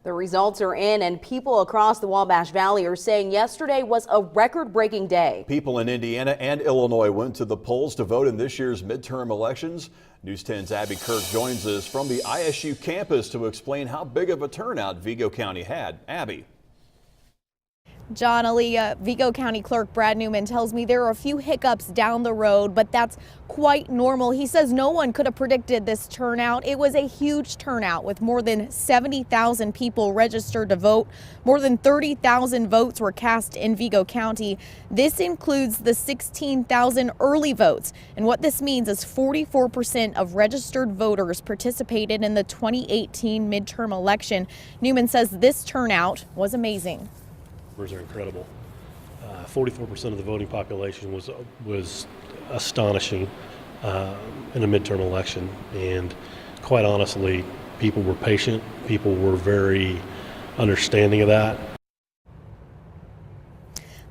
The results are in, and people across the Wabash Valley are saying yesterday was a record-breaking day. People in Indiana and Illinois went to the polls to vote in this year's midterm elections. News 10's Abby Kirk joins us from the ISU campus to explain how big of a turnout Vigo County had. Abby. John, Aaliyah, Vigo County Clerk Brad Newman tells me there are a few hiccups down the road, but that's quite normal. He says no one could have predicted this turnout. It was a huge turnout with more than 70,000 people registered to vote. More than 30,000 votes were cast in Vigo County. This includes the 16,000 early votes. And what this means is 44% of registered voters participated in the 2018 midterm election. Newman says this turnout was amazing. Numbers are incredible. 44% of the voting population was astonishing in a midterm election, and quite honestly, people were patient. People were very understanding of that.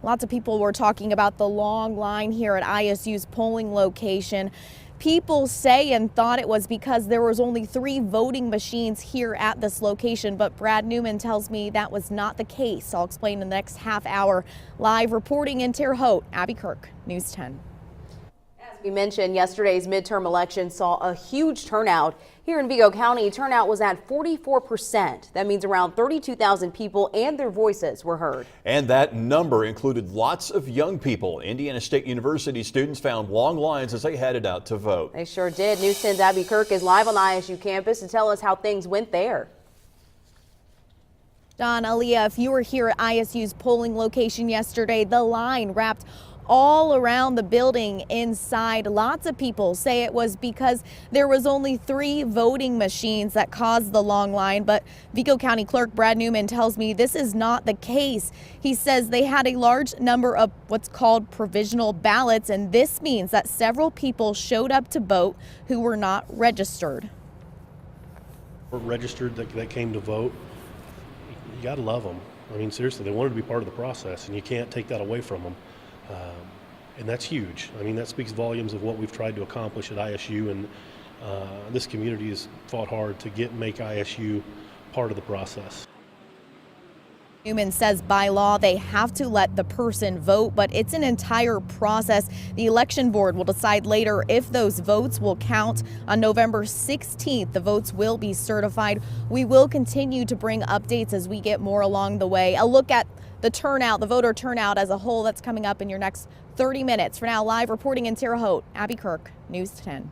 Lots of people were talking about the long line here at ISU's polling location. People say and thought it was because there was only 3 voting machines here at this location, but Brad Newman tells me that was not the case. I'll explain in the next half hour. Live reporting in Terre Haute, Abby Kirk, News 10. As we mentioned, yesterday's midterm election saw a huge turnout. Here in Vigo County, turnout was at 44%. That means around 32,000 people and their voices were heard. And that number included lots of young people. Indiana State University students found long lines as they headed out to vote. They sure did. News 10's Abby Kirk is live on the ISU campus to tell us how things went there. Don, Aaliyah, if you were here at ISU's polling location yesterday, the line wrapped all around the building inside. Lots of people say it was because there was only 3 voting machines that caused the long line, but Vigo County Clerk Brad Newman tells me this is not the case. He says they had a large number of what's called provisional ballots, and this means that several people showed up to vote who were not registered. Registered that came to vote, you gotta love them. I mean, seriously, they wanted to be part of the process, and you can't take that away from them. And that's huge. I mean, that speaks volumes of what we've tried to accomplish at ISU, and this community has fought hard to make ISU part of the process. Newman says by law they have to let the person vote, but it's an entire process. The election board will decide later if those votes will count. On November 16th, the votes will be certified. We will continue to bring updates as we get more along the way. A look at the turnout, the voter turnout as a whole, that's coming up in your next 30 minutes. For now, live reporting in Terre Haute, Abby Kirk, News 10.